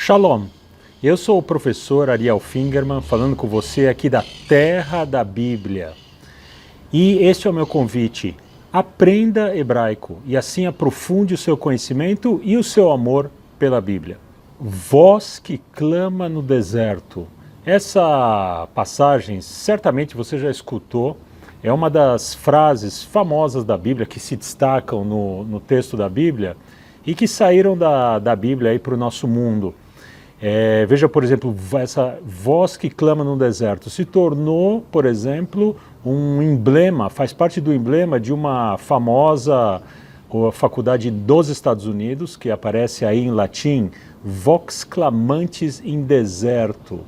Shalom, eu sou o professor Ariel Fingerman, falando com você aqui da Terra da Bíblia. E este é o meu convite: aprenda hebraico e assim aprofunde o seu conhecimento e o seu amor pela Bíblia. Voz que clama no deserto. Essa passagem, certamente você já escutou, é uma das frases famosas da Bíblia que se destacam no texto da Bíblia e que saíram da Bíblia para o nosso mundo. Veja, por exemplo, essa voz que clama no deserto se tornou, por exemplo, um emblema, faz parte do emblema de uma famosa faculdade dos Estados Unidos, que aparece aí em latim, Vox clamantis in deserto.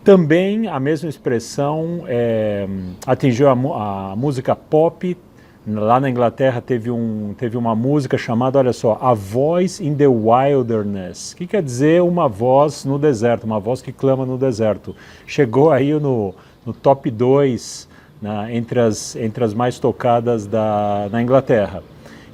Também a mesma expressão atingiu a música pop. Lá na Inglaterra teve uma música chamada, olha só, A Voice in the Wilderness, que quer dizer uma voz no deserto, uma voz que clama no deserto. Chegou aí no top 2, entre as mais tocadas na Inglaterra.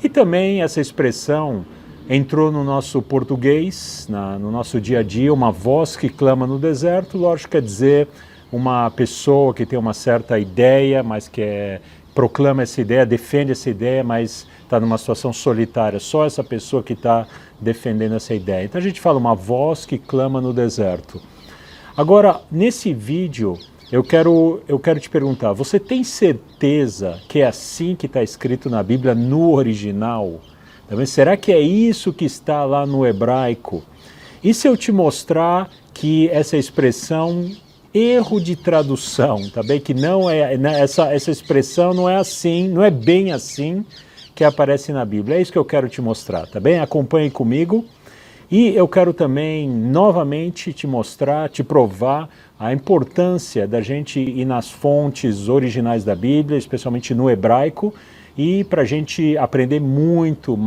E também essa expressão entrou no nosso português, no nosso dia a dia, uma voz que clama no deserto, lógico, quer dizer uma pessoa que tem uma certa ideia, mas que proclama essa ideia, defende essa ideia, mas está numa situação solitária, só essa pessoa que está defendendo essa ideia. Então a gente fala uma voz que clama no deserto. Agora, nesse vídeo, eu quero te perguntar, você tem certeza que é assim que está escrito na Bíblia no original? Será que é isso que está lá no hebraico? E se eu te mostrar que essa expressão erro de tradução, tá bem? Que não é essa expressão não é assim, não é bem assim que aparece na Bíblia. É isso que eu quero te mostrar, tá bem? Acompanhe comigo. E eu quero também novamente te mostrar, te provar a importância da gente ir nas fontes originais da Bíblia, especialmente no hebraico, e para a gente aprender muito,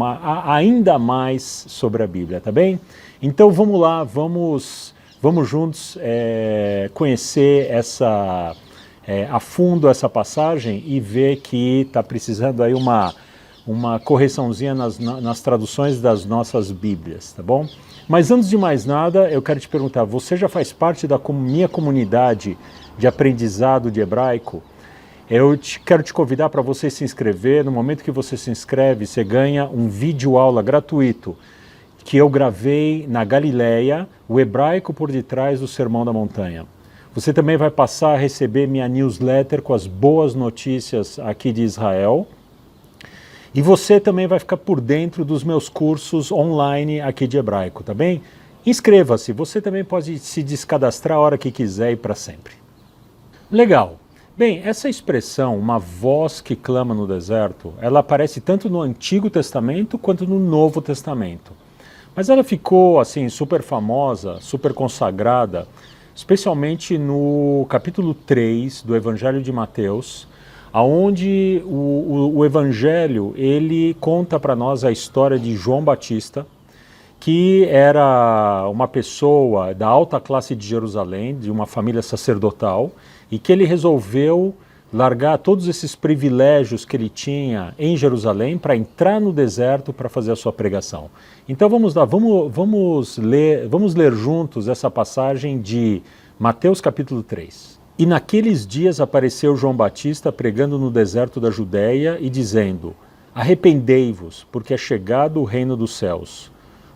ainda mais sobre a Bíblia, tá bem? Então vamos lá, vamos juntos conhecer a fundo essa passagem e ver que está precisando aí uma correçãozinha nas traduções das nossas Bíblias, tá bom? Mas antes de mais nada, eu quero te perguntar, você já faz parte da minha comunidade de aprendizado de hebraico? Quero te convidar para você se inscrever. No momento que você se inscreve, você ganha um vídeo aula gratuito que eu gravei na Galileia, o hebraico por detrás do Sermão da Montanha. Você também vai passar a receber minha newsletter com as boas notícias aqui de Israel. E você também vai ficar por dentro dos meus cursos online aqui de hebraico, tá bem? Inscreva-se, você também pode se descadastrar a hora que quiser e para sempre. Legal. Bem, essa expressão, uma voz que clama no deserto, ela aparece tanto no Antigo Testamento quanto no Novo Testamento. Mas ela ficou assim super famosa, super consagrada, especialmente no capítulo 3 do Evangelho de Mateus, onde o Evangelho ele conta para nós a história de João Batista, que era uma pessoa da alta classe de Jerusalém, de uma família sacerdotal, e que ele resolveu largar todos esses privilégios que ele tinha em Jerusalém para entrar no deserto para fazer a sua pregação. Então vamos lá, vamos ler juntos essa passagem de Mateus capítulo 3. E naqueles dias apareceu João Batista pregando no deserto da Judéia e dizendo: arrependei-vos, porque é chegado o reino dos céus.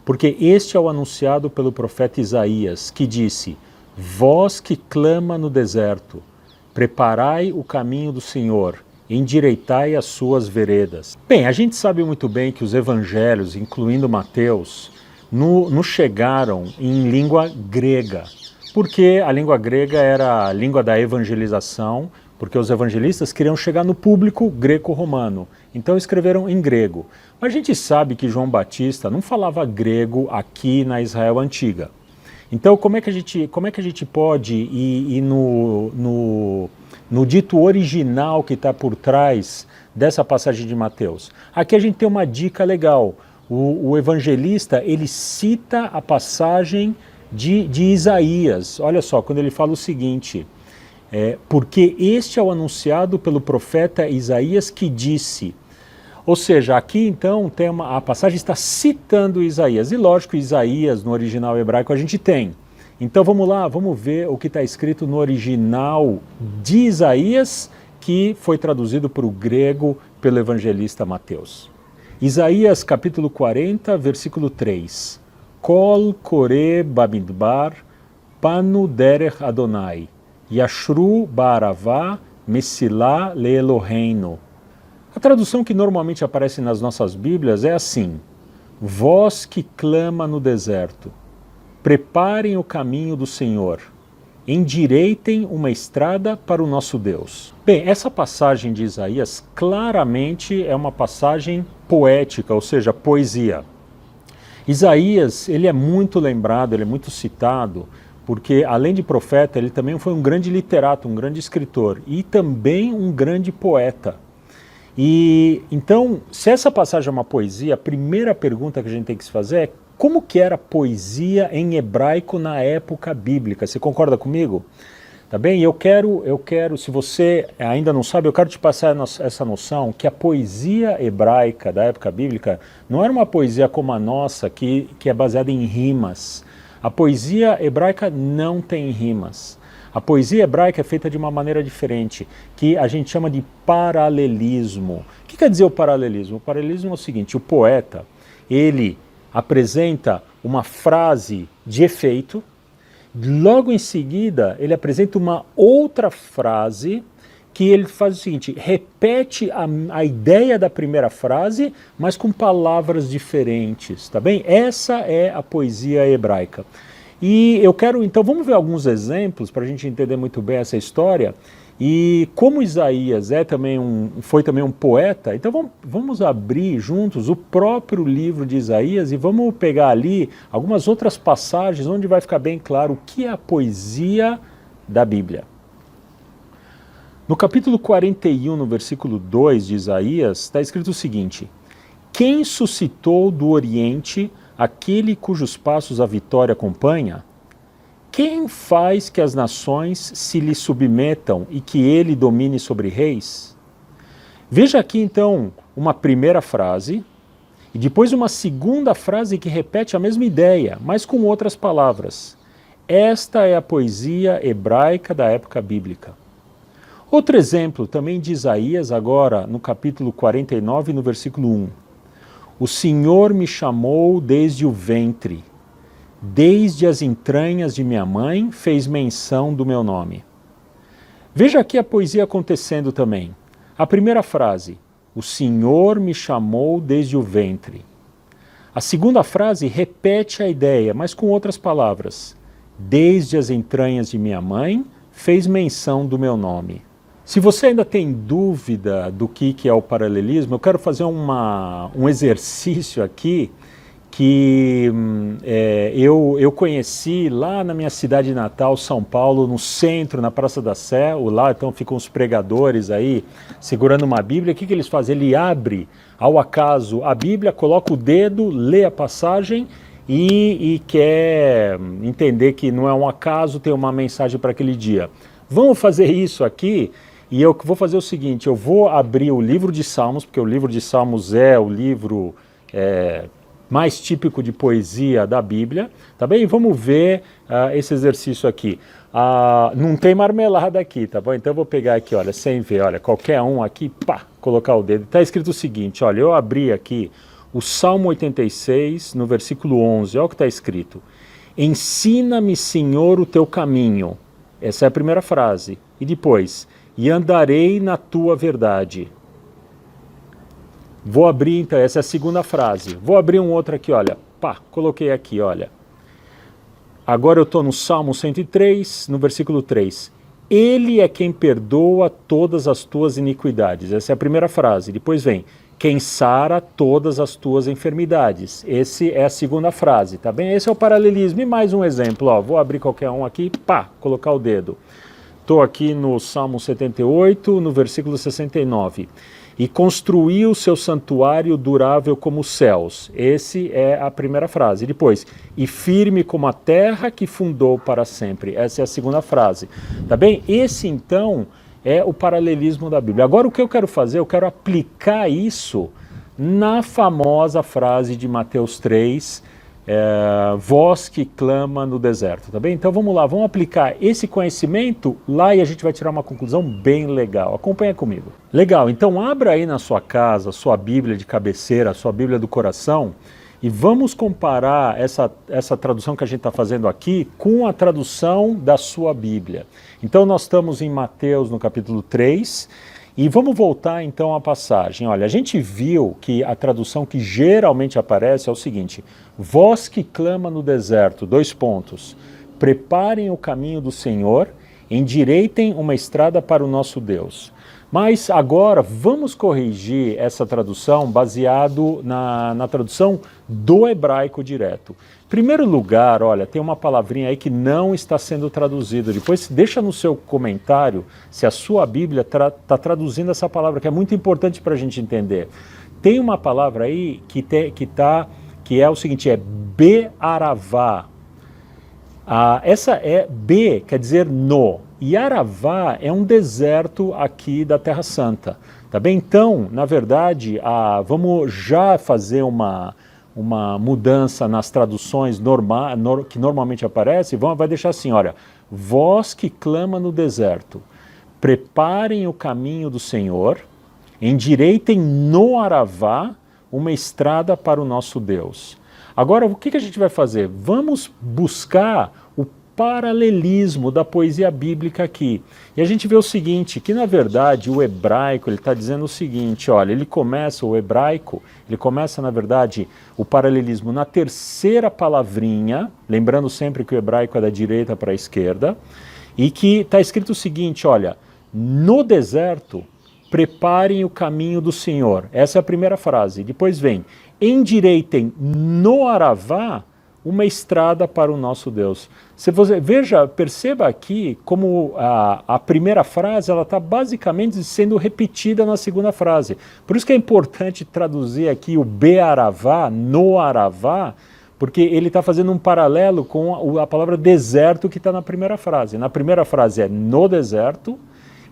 Porque este é o anunciado pelo profeta Isaías, que disse: voz que clama no deserto, preparai o caminho do Senhor, endireitai as suas veredas. Bem, a gente sabe muito bem que os evangelhos, incluindo Mateus, nos chegaram em língua grega, porque a língua grega era a língua da evangelização, porque os evangelistas queriam chegar no público greco-romano, então escreveram em grego. Mas a gente sabe que João Batista não falava grego aqui na Israel antiga. Então como é que a gente pode ir no dito original que está por trás dessa passagem de Mateus? Aqui a gente tem uma dica legal. O evangelista ele cita a passagem de Isaías. Olha só, quando ele fala o seguinte: porque este é o anunciado pelo profeta Isaías que disse. Ou seja, aqui então a passagem está citando Isaías. E lógico, Isaías no original hebraico a gente tem. Então vamos lá, vamos ver o que está escrito no original de Isaías, que foi traduzido para o grego pelo evangelista Mateus. Isaías capítulo 40, versículo 3. Kol kore bamidbar panu derech Adonai, yashru ba'aravá mesilá leEloheinu. A tradução que normalmente aparece nas nossas Bíblias é assim: voz que clama no deserto, preparem o caminho do Senhor, endireitem uma estrada para o nosso Deus. Bem, essa passagem de Isaías claramente é uma passagem poética, ou seja, poesia. Isaías, ele é muito lembrado, ele é muito citado, porque além de profeta, ele também foi um grande literato, um grande escritor e também um grande poeta. E então, se essa passagem é uma poesia, a primeira pergunta que a gente tem que se fazer é como que era a poesia em hebraico na época bíblica? Você concorda comigo? Tá bem? Eu quero, se você ainda não sabe, eu quero te passar essa noção que a poesia hebraica da época bíblica não era uma poesia como a nossa, que é baseada em rimas. A poesia hebraica não tem rimas. A poesia hebraica é feita de uma maneira diferente, que a gente chama de paralelismo. O que quer dizer o paralelismo? O paralelismo é o seguinte: o poeta, ele apresenta uma frase de efeito, logo em seguida ele apresenta uma outra frase que ele faz o seguinte: repete a ideia da primeira frase, mas com palavras diferentes, tá bem? Essa é a poesia hebraica. E eu quero, então, vamos ver alguns exemplos para a gente entender muito bem essa história. E como Isaías foi também um poeta, então vamos abrir juntos o próprio livro de Isaías e vamos pegar ali algumas outras passagens onde vai ficar bem claro o que é a poesia da Bíblia. No capítulo 41, no versículo 2 de Isaías, está escrito o seguinte: quem suscitou do Oriente aquele cujos passos a vitória acompanha? Quem faz que as nações se lhe submetam e que ele domine sobre reis? Veja aqui então uma primeira frase e depois uma segunda frase que repete a mesma ideia, mas com outras palavras. Esta é a poesia hebraica da época bíblica. Outro exemplo também de Isaías, agora no capítulo 49, no versículo 1. O Senhor me chamou desde o ventre. Desde as entranhas de minha mãe, fez menção do meu nome. Veja aqui a poesia acontecendo também. A primeira frase: o Senhor me chamou desde o ventre. A segunda frase repete a ideia, mas com outras palavras. Desde as entranhas de minha mãe, fez menção do meu nome. Se você ainda tem dúvida do que é o paralelismo, eu quero fazer um exercício aqui que eu conheci lá na minha cidade natal, São Paulo, no centro, na Praça da Sé. Lá então ficam os pregadores aí segurando uma Bíblia. O que eles fazem? Ele abre ao acaso a Bíblia, coloca o dedo, lê a passagem e quer entender que não é um acaso, tem uma mensagem para aquele dia. Vamos fazer isso aqui. E eu vou fazer o seguinte: eu vou abrir o livro de Salmos, porque o livro de Salmos é o livro mais típico de poesia da Bíblia, tá bem? Vamos ver esse exercício aqui. Não tem marmelada aqui, tá bom? Então eu vou pegar aqui, olha, sem ver, olha, qualquer um aqui, pá, colocar o dedo. Está escrito o seguinte, olha, eu abri aqui o Salmo 86, no versículo 11, olha o que está escrito. Ensina-me, Senhor, o teu caminho. Essa é a primeira frase. E depois, e andarei na tua verdade. Vou abrir, então, essa é a segunda frase. Vou abrir um outro aqui, olha. Pá, coloquei aqui, olha. Agora eu estou no Salmo 103, no versículo 3. Ele é quem perdoa todas as tuas iniquidades. Essa é a primeira frase. Depois vem, quem sara todas as tuas enfermidades. Essa é a segunda frase, tá bem? Esse é o paralelismo. E mais um exemplo, ó. Vou abrir qualquer um aqui, pá, colocar o dedo. Estou aqui no Salmo 78, no versículo 69. E construiu o seu santuário durável como os céus. Esse é a primeira frase. Depois, e firme como a terra que fundou para sempre. Essa é a segunda frase. Tá bem? Esse, então, é o paralelismo da Bíblia. Agora, o que eu quero fazer? Eu quero aplicar isso na famosa frase de Mateus 3, voz que clama no deserto, tá bem? Então vamos lá, vamos aplicar esse conhecimento lá e a gente vai tirar uma conclusão bem legal. Acompanha comigo. Legal, então abra aí na sua casa, sua Bíblia de cabeceira, sua Bíblia do coração, e vamos comparar essa tradução que a gente está fazendo aqui com a tradução da sua Bíblia. Então nós estamos em Mateus no capítulo 3, e vamos voltar então à passagem. Olha, a gente viu que a tradução que geralmente aparece é o seguinte: voz que clama no deserto, : preparem o caminho do Senhor, endireitem uma estrada para o nosso Deus. Mas agora vamos corrigir essa tradução baseado na tradução do hebraico direto. Em primeiro lugar, olha, tem uma palavrinha aí que não está sendo traduzida. Depois deixa no seu comentário se a sua Bíblia está traduzindo essa palavra, que é muito importante para a gente entender. Tem uma palavra aí que é o seguinte, é Be'aravá. Essa é B, quer dizer no, e Aravá é um deserto aqui da Terra Santa, tá bem? Então, na verdade, vamos já fazer uma mudança nas traduções que normalmente aparecem, vai deixar assim, olha, voz que clama no deserto, preparem o caminho do Senhor, endireitem no Aravá uma estrada para o nosso Deus. Agora, o que a gente vai fazer? Vamos buscar o paralelismo da poesia bíblica aqui. E a gente vê o seguinte, que na verdade o hebraico, ele está dizendo o seguinte, olha, o hebraico começa na verdade o paralelismo na terceira palavrinha, lembrando sempre que o hebraico é da direita para a esquerda, e que está escrito o seguinte, olha, no deserto, preparem o caminho do Senhor. Essa é a primeira frase. Depois vem, endireitem no Aravá uma estrada para o nosso Deus. Perceba aqui como a primeira frase ela está basicamente sendo repetida na segunda frase. Por isso que é importante traduzir aqui o Be'aravá, no Aravá, porque ele está fazendo um paralelo com a palavra deserto que está na primeira frase. Na primeira frase é no deserto,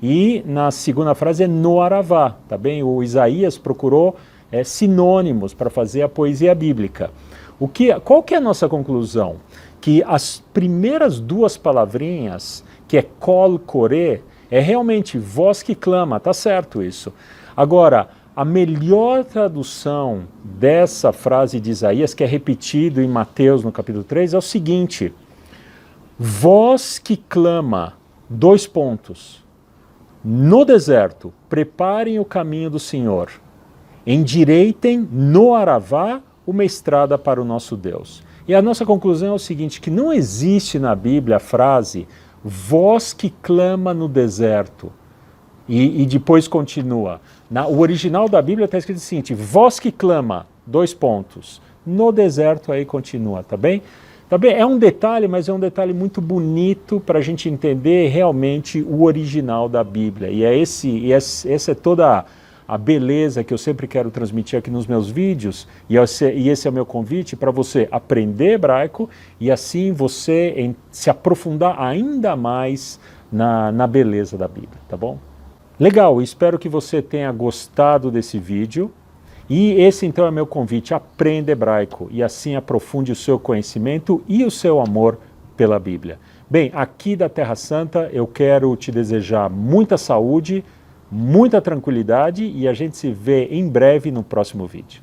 e na segunda frase é no Aravá, tá bem? O Isaías procurou sinônimos para fazer a poesia bíblica. Qual que é a nossa conclusão? Que as primeiras duas palavrinhas, que é kol koreh, é realmente voz que clama, tá certo isso. Agora, a melhor tradução dessa frase de Isaías, que é repetido em Mateus no capítulo 3, é o seguinte: voz que clama, : no deserto, preparem o caminho do Senhor, endireitem no Aravá uma estrada para o nosso Deus. E a nossa conclusão é o seguinte, que não existe na Bíblia a frase voz que clama no deserto, e depois continua. O original da Bíblia está escrito o seguinte, voz que clama, : no deserto, aí continua, tá bem? Tá bem? É um detalhe, mas é um detalhe muito bonito para a gente entender realmente o original da Bíblia. E essa é toda a beleza que eu sempre quero transmitir aqui nos meus vídeos, e esse é o meu convite para você aprender hebraico e assim você se aprofundar ainda mais na beleza da Bíblia, tá bom? Legal, espero que você tenha gostado desse vídeo. E esse então é meu convite, aprenda hebraico e assim aprofunde o seu conhecimento e o seu amor pela Bíblia. Bem, aqui da Terra Santa eu quero te desejar muita saúde, muita tranquilidade e a gente se vê em breve no próximo vídeo.